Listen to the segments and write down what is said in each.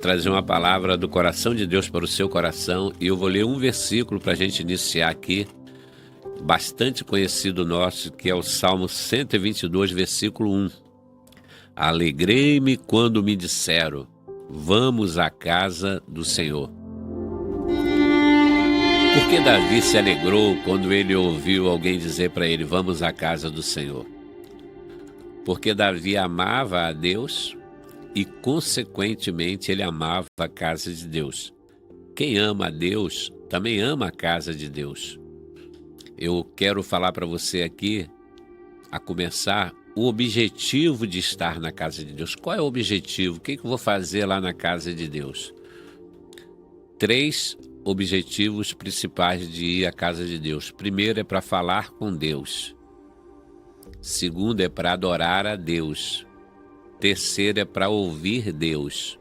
Trazer uma palavra do coração de Deus para o seu coração e eu vou ler um versículo para a gente iniciar aqui, bastante conhecido nosso, que é o Salmo 122, versículo 1. Alegrei-me quando me disseram, vamos à casa do Senhor. Por que Davi se alegrou quando ele ouviu alguém dizer para ele, vamos à casa do Senhor? Porque Davi amava a Deus e, consequentemente, ele amava a casa de Deus. Quem ama a Deus também ama a casa de Deus. Eu quero falar para você aqui, a começar, o objetivo de estar na casa de Deus. Qual é o objetivo? O que eu vou fazer lá na casa de Deus? 3 objetivos principais de ir à casa de Deus. Primeiro é para falar com Deus. Segundo é para adorar a Deus. Terceiro é para ouvir Deus.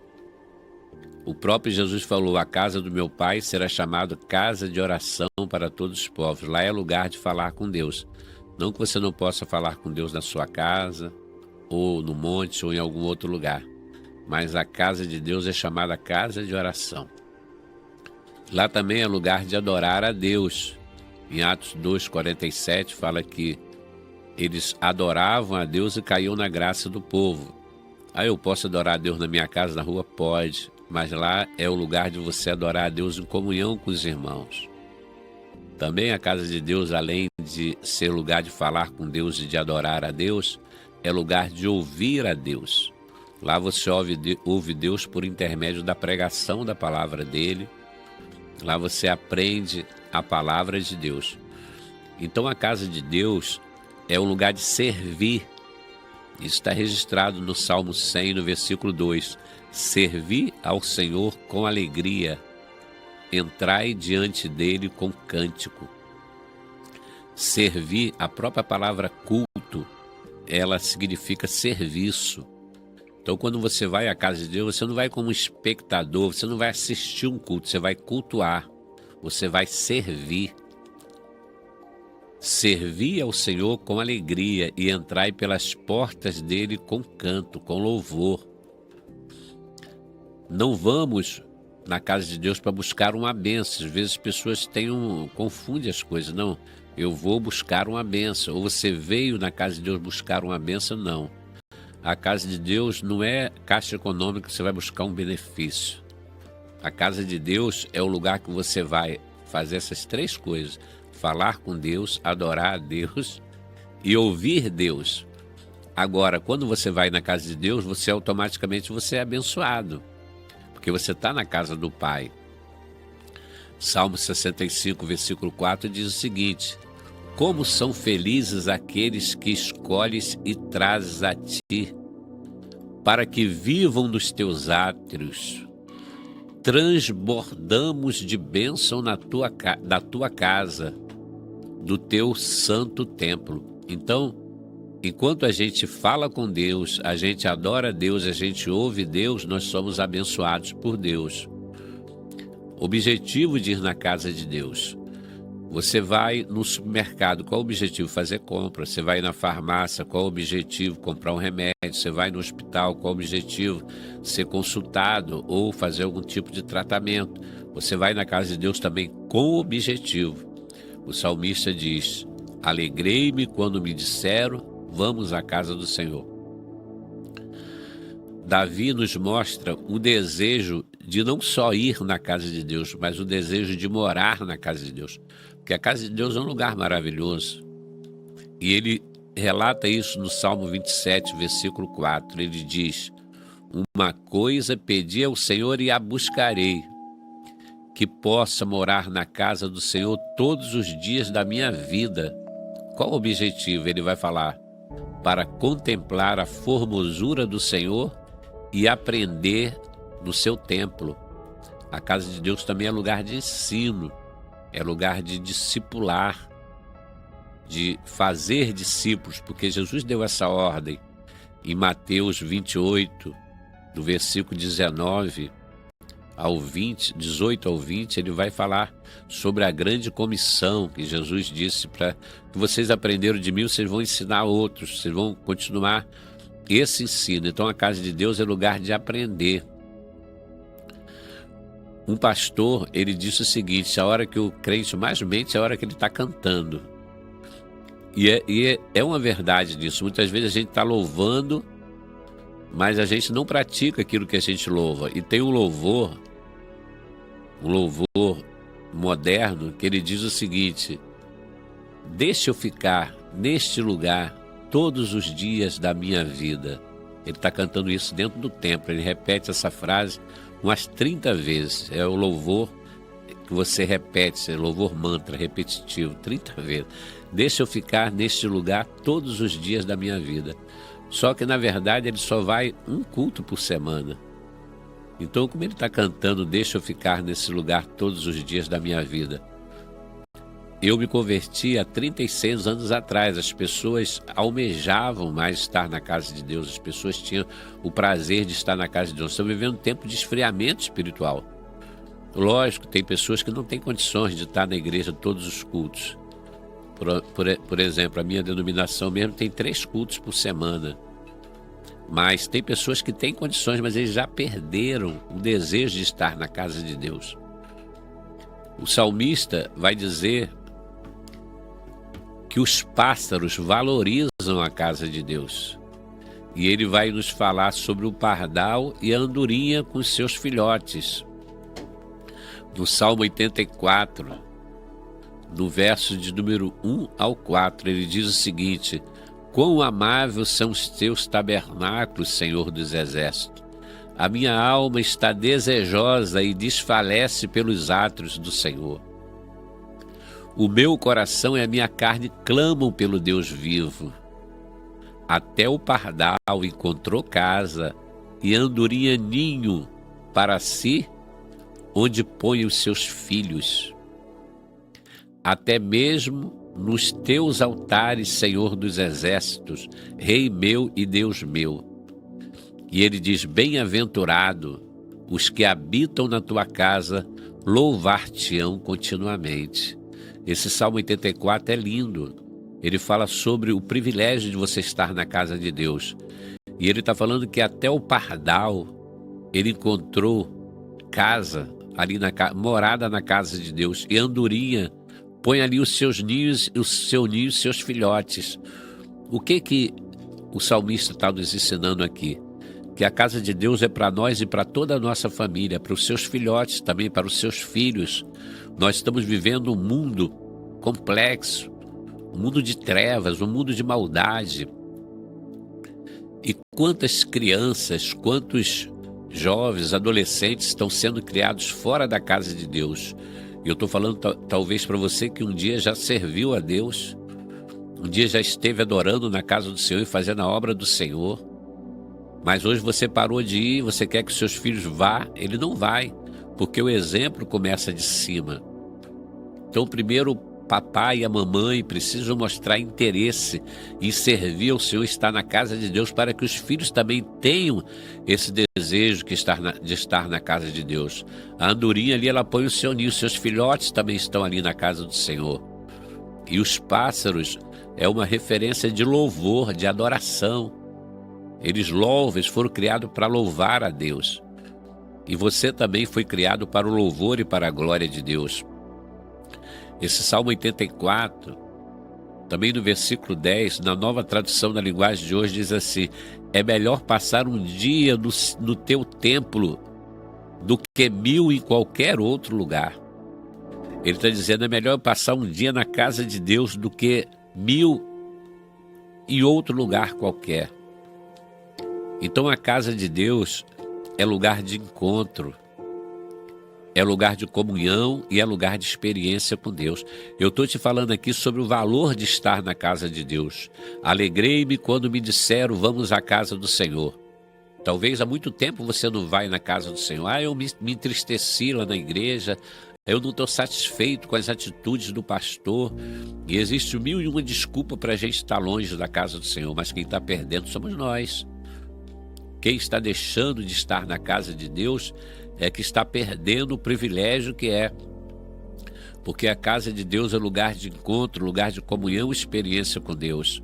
O próprio Jesus falou, a casa do meu Pai será chamada casa de oração para todos os povos. Lá é lugar de falar com Deus. Não que você não possa falar com Deus na sua casa, ou no monte, ou em algum outro lugar. Mas a casa de Deus é chamada casa de oração. Lá também é lugar de adorar a Deus. Em Atos 2:47 fala que eles adoravam a Deus e caíam na graça do povo. Eu posso adorar a Deus na minha casa, na rua? Pode, mas lá é o lugar de você adorar a Deus em comunhão com os irmãos. Também a casa de Deus, além de ser lugar de falar com Deus e de adorar a Deus, é lugar de ouvir a Deus. Lá você ouve Deus por intermédio da pregação da palavra dele. Lá você aprende a palavra de Deus. Então a casa de Deus é um lugar de servir. Isso está registrado no Salmo 100, no versículo 2. Servi ao Senhor com alegria, entrai diante dele com cântico. Servir, a própria palavra culto, ela significa serviço. Então quando você vai à casa de Deus, você não vai como espectador, você não vai assistir um culto, você vai cultuar, você vai servir. Servi ao Senhor com alegria e entrai pelas portas dele com canto, com louvor. Não vamos na casa de Deus para buscar uma bênção. Às vezes as pessoas confundem as coisas. Não, eu vou buscar uma bênção. Ou você veio na casa de Deus buscar uma bênção? Não. A casa de Deus não é caixa econômica que você vai buscar um benefício. A casa de Deus é o lugar que você vai fazer essas 3 coisas. Falar com Deus, adorar a Deus e ouvir Deus. Agora, quando você vai na casa de Deus, você automaticamente é abençoado, porque você está na casa do Pai. Salmo 65, versículo 4 diz o seguinte, como são felizes aqueles que escolhes e trazes a ti, para que vivam nos teus átrios. Transbordamos de bênção da tua casa, do teu santo templo. Então, enquanto a gente fala com Deus, a gente adora a Deus, a gente ouve Deus, nós somos abençoados por Deus. Objetivo de ir na casa de Deus. Você vai no supermercado, qual o objetivo? Fazer compra. Você vai na farmácia, qual o objetivo? Comprar um remédio. Você vai no hospital, qual o objetivo? Ser consultado ou fazer algum tipo de tratamento. Você vai na casa de Deus também com o objetivo. O salmista diz, alegrei-me quando me disseram, vamos à casa do Senhor. Davi nos mostra o desejo de não só ir na casa de Deus, mas o desejo de morar na casa de Deus. Porque a casa de Deus é um lugar maravilhoso. E ele relata isso no Salmo 27, versículo 4. Ele diz, uma coisa pedi ao Senhor e a buscarei, que possa morar na casa do Senhor todos os dias da minha vida. Qual o objetivo? Ele vai falar, para contemplar a formosura do Senhor e aprender no seu templo. A casa de Deus também é lugar de ensino, é lugar de discipular, de fazer discípulos, porque Jesus deu essa ordem. Em Mateus 28, do versículo 19 ao 20, 18 ao 20, ele vai falar sobre a grande comissão que Jesus disse para que vocês aprenderam de mim, vocês vão ensinar outros, vocês vão continuar esse ensino. Então a casa de Deus é lugar de aprender. Um pastor, ele disse o seguinte: a hora que o crente mais mente é a hora que ele está cantando. E é uma verdade disso. Muitas vezes a gente está louvando, mas a gente não pratica aquilo que a gente louva. E tem um louvor moderno, que ele diz o seguinte: deixa eu ficar neste lugar todos os dias da minha vida. Ele está cantando isso dentro do templo, ele repete essa frase umas 30 vezes. É o louvor que você repete, é louvor mantra repetitivo, 30 vezes. Deixa eu ficar neste lugar todos os dias da minha vida. Só que, na verdade, ele só vai um culto por semana. Então, como ele está cantando, deixa eu ficar nesse lugar todos os dias da minha vida. Eu me converti há 36 anos atrás. As pessoas almejavam mais estar na casa de Deus. As pessoas tinham o prazer de estar na casa de Deus. Estamos vivendo um tempo de esfriamento espiritual. Lógico, tem pessoas que não têm condições de estar na igreja todos os cultos. Por exemplo, a minha denominação mesmo tem 3 cultos por semana. Mas tem pessoas que têm condições, mas eles já perderam o desejo de estar na casa de Deus. O salmista vai dizer que os pássaros valorizam a casa de Deus. E ele vai nos falar sobre o pardal e a andorinha com os seus filhotes. No Salmo 84, no verso de número 1 ao 4, ele diz o seguinte: quão amáveis são os teus tabernáculos, Senhor dos exércitos. A minha alma está desejosa e desfalece pelos átrios do Senhor. O meu coração e a minha carne clamam pelo Deus vivo. Até o pardal encontrou casa e a andorinha ninho para si, onde põe os seus filhos. Até mesmo nos teus altares, Senhor dos exércitos, Rei meu e Deus meu. E ele diz: bem-aventurado os que habitam na tua casa, louvar-te-ão continuamente. Esse Salmo 84 é lindo. Ele fala sobre o privilégio de você estar na casa de Deus. E ele está falando que até o pardal, ele encontrou casa, ali morada na casa de Deus. E a andorinha põe ali os seus ninhos, seus filhotes. O que o salmista está nos ensinando aqui? Que a casa de Deus é para nós e para toda a nossa família, para os seus filhotes também, para os seus filhos. Nós estamos vivendo um mundo complexo, um mundo de trevas, um mundo de maldade. E quantas crianças, quantos jovens, adolescentes estão sendo criados fora da casa de Deus. E eu estou falando talvez para você que um dia já serviu a Deus, um dia já esteve adorando na casa do Senhor e fazendo a obra do Senhor, mas hoje você parou de ir, você quer que os seus filhos vá, ele não vai, porque o exemplo começa de cima. Então primeiro o papai e a mamãe precisam mostrar interesse em servir ao Senhor, estar na casa de Deus, para que os filhos também tenham esse desejo de estar na casa de Deus. A andorinha ali, ela põe o seu ninho, seus filhotes também estão ali na casa do Senhor. E os pássaros é uma referência de louvor, de adoração. Eles louvam, eles foram criados para louvar a Deus. E você também foi criado para o louvor e para a glória de Deus. Esse Salmo 84, também no versículo 10, na nova tradução da linguagem de hoje, diz assim: é melhor passar um dia no teu templo do que 1000 em qualquer outro lugar. Ele está dizendo, é melhor passar um dia na casa de Deus do que 1000 em outro lugar qualquer. Então a casa de Deus é lugar de encontro, é lugar de comunhão e é lugar de experiência com Deus. Eu estou te falando aqui sobre o valor de estar na casa de Deus. Alegrei-me quando me disseram, vamos à casa do Senhor. Talvez há muito tempo você não vai na casa do Senhor. Eu me entristeci lá na igreja, eu não estou satisfeito com as atitudes do pastor. E existe 1001 desculpa para a gente estar longe da casa do Senhor, mas quem está perdendo somos nós. Quem está deixando de estar na casa de Deus é que está perdendo o privilégio que é. Porque a casa de Deus é lugar de encontro, lugar de comunhão e experiência com Deus.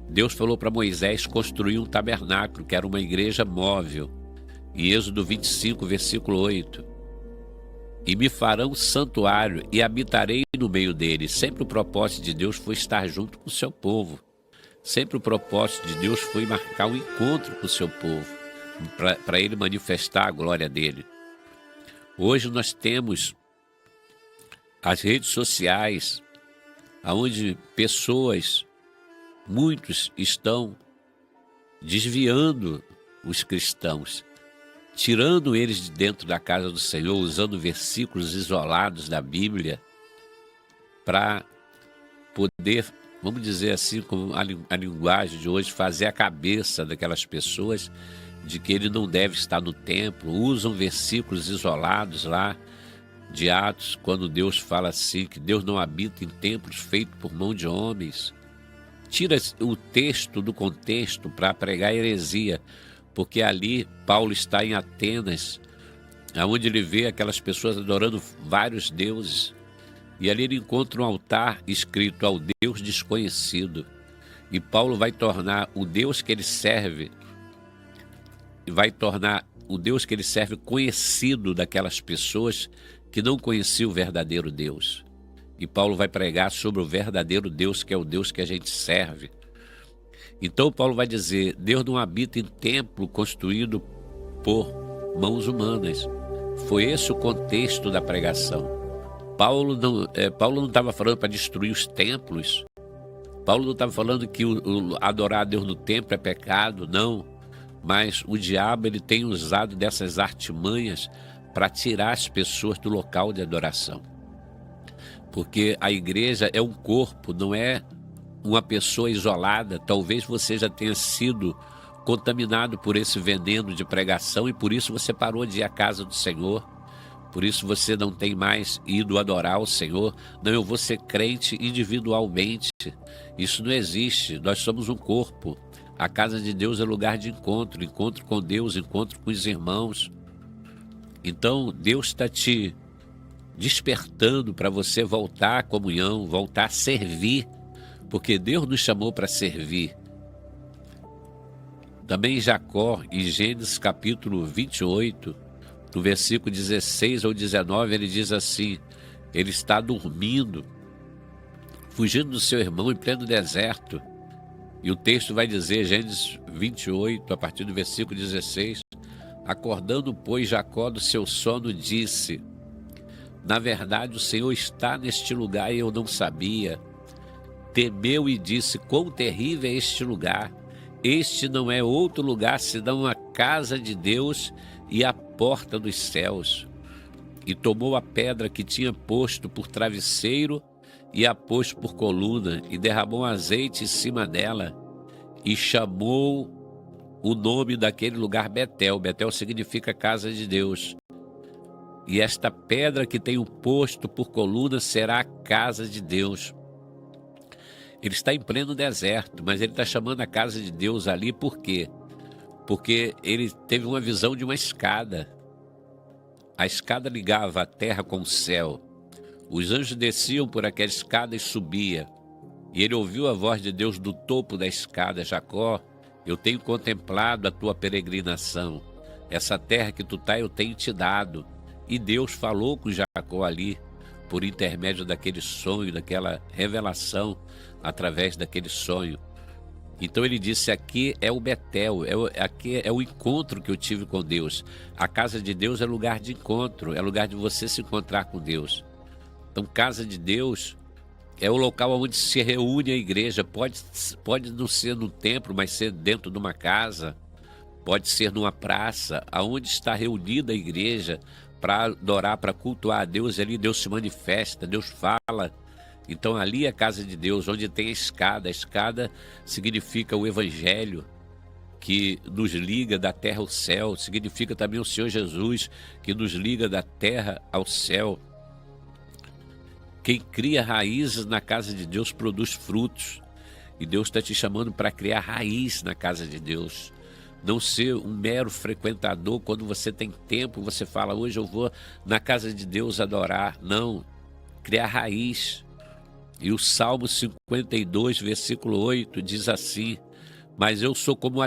Deus falou para Moisés construir um tabernáculo, que era uma igreja móvel. Em Êxodo 25, versículo 8. e me farão santuário e habitarei no meio deles. Sempre o propósito de Deus foi estar junto com o seu povo. Sempre o propósito de Deus foi marcar um encontro com o seu povo, para ele manifestar a glória dele. Hoje nós temos as redes sociais, onde pessoas, muitos estão desviando os cristãos, tirando eles de dentro da casa do Senhor, usando versículos isolados da Bíblia para poder, vamos dizer assim, como a linguagem de hoje, fazer a cabeça daquelas pessoas de que ele não deve estar no templo. Usam versículos isolados lá de Atos, quando Deus fala assim, que Deus não habita em templos feitos por mão de homens. Tira o texto do contexto para pregar heresia, porque ali Paulo está em Atenas, onde ele vê aquelas pessoas adorando vários deuses, e ali ele encontra um altar escrito ao Deus desconhecido, e Paulo vai tornar o Deus que ele serve, conhecido daquelas pessoas que não conheciam o verdadeiro Deus. E Paulo vai pregar sobre o verdadeiro Deus, que é o Deus que a gente serve. Então Paulo vai dizer, Deus não habita em templo construído por mãos humanas. Foi esse o contexto da pregação. Paulo não estava falando para destruir os templos. Paulo não estava falando que adorar a Deus no templo é pecado, não. Mas o diabo ele tem usado dessas artimanhas para tirar as pessoas do local de adoração. Porque a igreja é um corpo, não é uma pessoa isolada. Talvez você já tenha sido contaminado por esse veneno de pregação e por isso você parou de ir à casa do Senhor. Por isso você não tem mais ido adorar o Senhor. Não, eu vou ser crente individualmente. Isso não existe. Nós somos um corpo. A casa de Deus é lugar de encontro. Encontro com Deus, encontro com os irmãos. Então Deus está te despertando para você voltar à comunhão, voltar a servir, porque Deus nos chamou para servir. Também Jacó, em Gênesis capítulo 28, no versículo 16 ou 19, ele diz assim, ele está dormindo, fugindo do seu irmão em pleno deserto. E o texto vai dizer, Gênesis 28, a partir do versículo 16, acordando, pois, Jacó do seu sono, disse, na verdade, o Senhor está neste lugar e eu não sabia. Temeu e disse, quão terrível é este lugar. Este não é outro lugar senão a casa de Deus e a porta dos céus. E tomou a pedra que tinha posto por travesseiro e a pôs por coluna e derramou azeite em cima dela e chamou o nome daquele lugar Betel. Betel significa casa de Deus. E esta pedra que tem o posto por coluna será a casa de Deus. Ele está em pleno deserto, mas ele está chamando a casa de Deus ali por quê? Porque ele teve uma visão de uma escada. A escada ligava a terra com o céu. Os anjos desciam por aquela escada e subia. E ele ouviu a voz de Deus do topo da escada, Jacó, eu tenho contemplado a tua peregrinação. Essa terra que tu está eu tenho te dado. E Deus falou com Jacó ali, por intermédio daquele sonho, daquela revelação, através daquele sonho. Então ele disse, aqui é o Betel, aqui é o encontro que eu tive com Deus. A casa de Deus é lugar de encontro, é lugar de você se encontrar com Deus. Então casa de Deus é o local onde se reúne a igreja. Pode não ser no templo, mas ser dentro de uma casa. Pode ser numa praça, aonde está reunida a igreja, para adorar, para cultuar a Deus, ali Deus se manifesta, Deus fala. Então ali é a casa de Deus, onde tem a escada significa o Evangelho, que nos liga da terra ao céu, significa também o Senhor Jesus, que nos liga da terra ao céu. Quem cria raízes na casa de Deus produz frutos, e Deus está te chamando para criar raiz na casa de Deus. Não ser um mero frequentador, quando você tem tempo, você fala, hoje eu vou na casa de Deus adorar. Não, criar raiz. E o Salmo 52, versículo 8, diz assim, mas eu sou como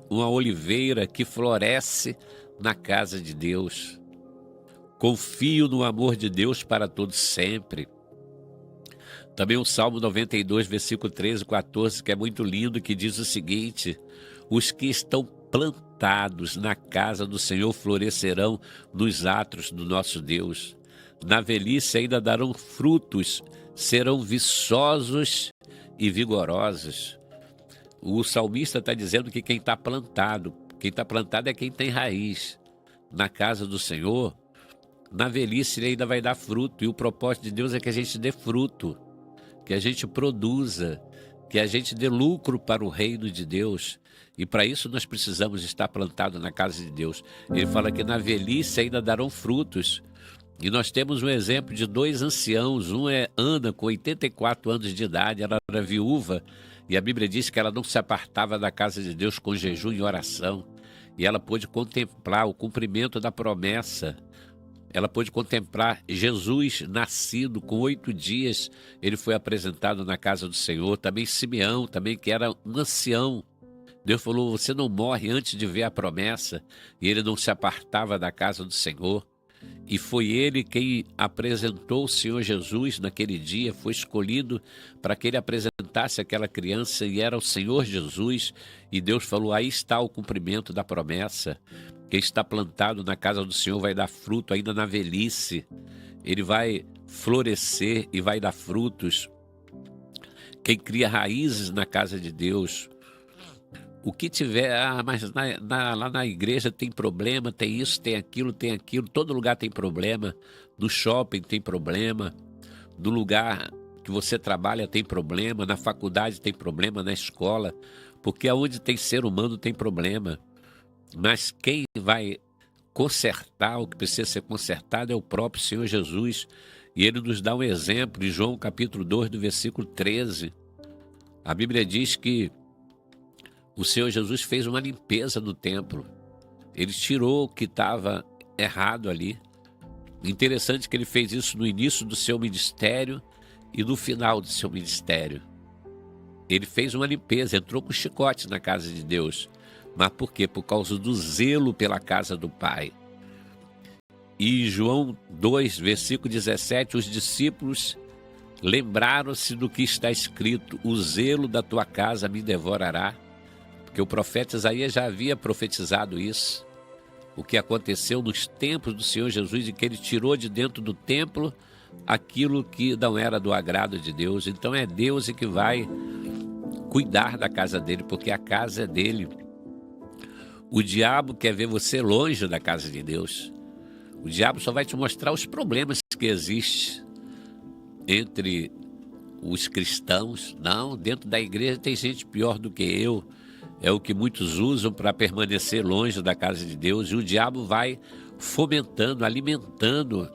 uma oliveira que floresce na casa de Deus. Confio no amor de Deus para todos sempre. Também o Salmo 92, versículo 13 e 14, que é muito lindo, que diz o seguinte: os que estão plantados na casa do Senhor florescerão nos atos do nosso Deus. Na velhice ainda darão frutos, serão viçosos e vigorosos. O salmista está dizendo que quem está plantado é quem tem raiz na casa do Senhor. Na velhice ele ainda vai dar fruto, e o propósito de Deus é que a gente dê fruto, que a gente produza, que a gente dê lucro para o reino de Deus. E para isso nós precisamos estar plantados na casa de Deus. Ele fala que na velhice ainda darão frutos. E nós temos um exemplo de dois anciãos. Um é Ana, com 84 anos de idade, ela era viúva, e a Bíblia diz que ela não se apartava da casa de Deus com jejum e oração. E ela pôde contemplar o cumprimento da promessa. Ela pôde contemplar Jesus nascido com 8 dias, ele foi apresentado na casa do Senhor. Também Simeão, também que era um ancião. Deus falou, você não morre antes de ver a promessa. E ele não se apartava da casa do Senhor. E foi ele quem apresentou o Senhor Jesus naquele dia, foi escolhido para que ele apresentasse aquela criança, e era o Senhor Jesus. E Deus falou, aí está o cumprimento da promessa. Quem está plantado na casa do Senhor vai dar fruto ainda na velhice. Ele vai florescer e vai dar frutos. Quem cria raízes na casa de Deus, o que tiver, mas lá na igreja tem problema, tem isso, tem aquilo, todo lugar tem problema. No shopping tem problema, no lugar que você trabalha tem problema, na faculdade tem problema, na escola, porque aonde tem ser humano tem problema. Mas quem vai consertar o que precisa ser consertado é o próprio Senhor Jesus. E ele nos dá um exemplo em João capítulo 2, do versículo 13. A Bíblia diz que o Senhor Jesus fez uma limpeza no templo. Ele tirou o que estava errado ali. Interessante que ele fez isso no início do seu ministério e no final do seu ministério. Ele fez uma limpeza, entrou com chicote na casa de Deus. Mas por quê? Por causa do zelo pela casa do Pai. E João 2, versículo 17, os discípulos lembraram-se do que está escrito, o zelo da tua casa me devorará. Porque o profeta Isaías já havia profetizado isso. O que aconteceu nos tempos do Senhor Jesus, em que ele tirou de dentro do templo aquilo que não era do agrado de Deus. Então é Deus que vai cuidar da casa dele, porque a casa é dele. O diabo quer ver você longe da casa de Deus. O diabo só vai te mostrar os problemas que existem entre os cristãos. Não, dentro da igreja tem gente pior do que eu. É o que muitos usam para permanecer longe da casa de Deus. E o diabo vai fomentando, alimentando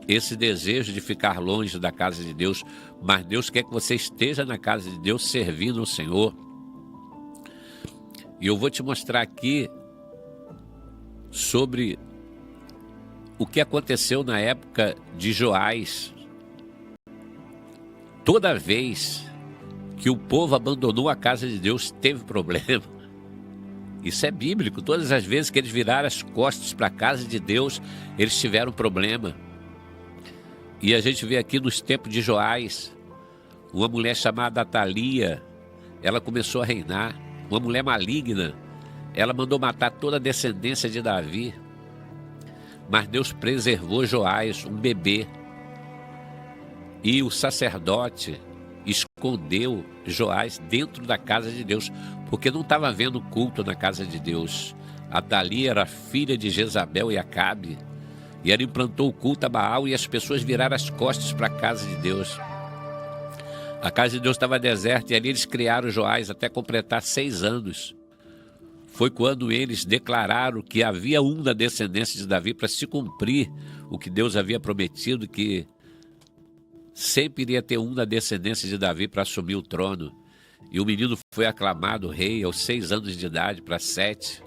esse desejo de ficar longe da casa de Deus. Mas Deus quer que você esteja na casa de Deus servindo ao Senhor. E eu vou te mostrar aqui sobre o que aconteceu na época de Joás. Toda vez que o povo abandonou a casa de Deus, teve problema. Isso é bíblico. Todas as vezes que eles viraram as costas para a casa de Deus, eles tiveram problema. E a gente vê aqui nos tempos de Joás, uma mulher chamada Atalia, ela começou a reinar. Uma mulher maligna, ela mandou matar toda a descendência de Davi. Mas Deus preservou Joás, um bebê. E o sacerdote escondeu Joás dentro da casa de Deus, porque não estava havendo culto na casa de Deus. Atalia era filha de Jezabel e Acabe, e ela implantou o culto a Baal, e as pessoas viraram as costas para a casa de Deus. A casa de Deus estava deserta, e ali eles criaram Joás até completar 6 anos. Foi quando eles declararam que havia um da descendência de Davi, para se cumprir o que Deus havia prometido, que sempre iria ter um da descendência de Davi para assumir o trono. E o menino foi aclamado rei aos 6 anos de idade, para 7.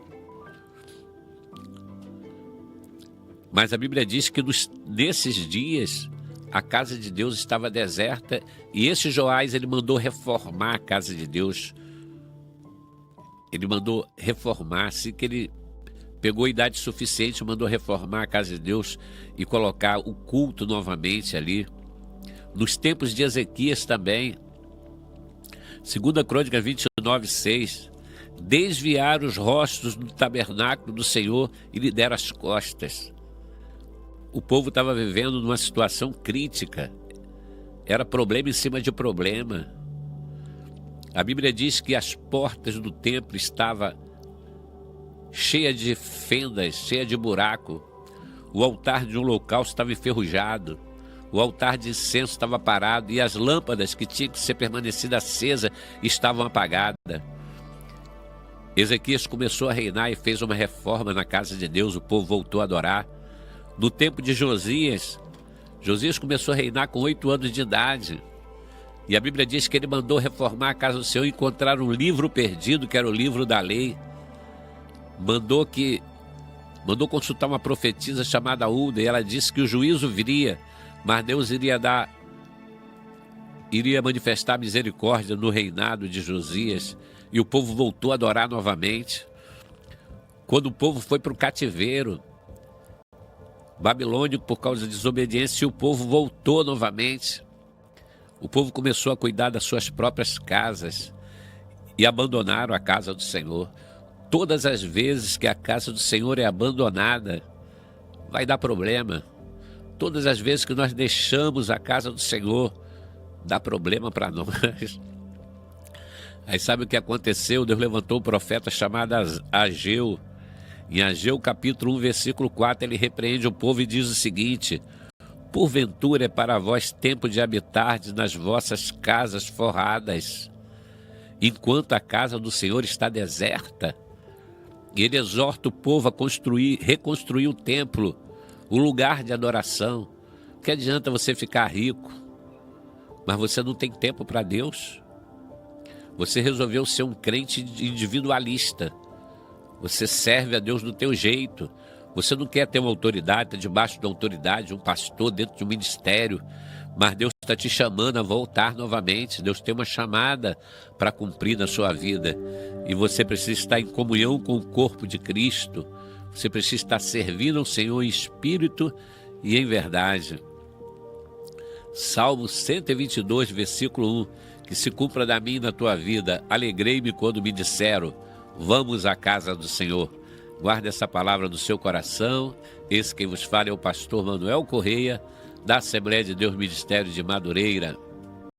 Mas a Bíblia diz que nesses dias a casa de Deus estava deserta, e esse Joás, ele mandou reformar a casa de Deus. Ele mandou reformar, assim que ele pegou idade suficiente, mandou reformar a casa de Deus e colocar o culto novamente ali. Nos tempos de Ezequias também, 2 Crônicas 29:6, desviaram os rostos do tabernáculo do Senhor e lhe deram as costas. O povo estava vivendo numa situação crítica, era problema em cima de problema. A Bíblia diz que as portas do templo estavam cheias de fendas, cheias de buraco. O altar de um holocausto estava enferrujado. O altar de incenso estava parado e as lâmpadas que tinham que ser permanecidas acesas estavam apagadas. Ezequias começou a reinar e fez uma reforma na casa de Deus, o povo voltou a adorar. No tempo de Josias, Josias começou a reinar com 8 anos de idade. E a Bíblia diz que ele mandou reformar a casa do Senhor e encontrar um livro perdido, que era o livro da lei. Mandou consultar uma profetisa chamada Ulda, e ela disse que o juízo viria, mas Deus iria manifestar misericórdia no reinado de Josias, e o povo voltou a adorar novamente. Quando o povo foi para o cativeiro babilônico por causa da desobediência, o povo voltou novamente. O povo começou a cuidar das suas próprias casas e abandonaram a casa do Senhor. Todas as vezes que a casa do Senhor é abandonada, vai dar problema. Todas as vezes que nós deixamos a casa do Senhor, dá problema para nós. Aí sabe o que aconteceu? Deus levantou um profeta chamado Ageu. Em Ageu capítulo 1, versículo 4, ele repreende o povo e diz o seguinte: porventura é para vós tempo de habitardes nas vossas casas forradas, enquanto a casa do Senhor está deserta. E ele exorta o povo a reconstruir o templo, o lugar de adoração. Que adianta você ficar rico, mas você não tem tempo para Deus? Você resolveu ser um crente individualista. Você serve a Deus do teu jeito. Você não quer ter uma autoridade, está debaixo da autoridade, um pastor dentro de um ministério, mas Deus está te chamando a voltar novamente. Deus tem uma chamada para cumprir na sua vida, e você precisa estar em comunhão com o corpo de Cristo. Você precisa estar servindo ao Senhor em espírito e em verdade. Salmo 122, versículo 1, que se cumpra da mim e na tua vida. Alegrei-me quando me disseram, vamos à casa do Senhor. Guarde essa palavra no seu coração. Esse quem vos fala é o pastor Manuel Correia, da Assembleia de Deus Ministério de Madureira.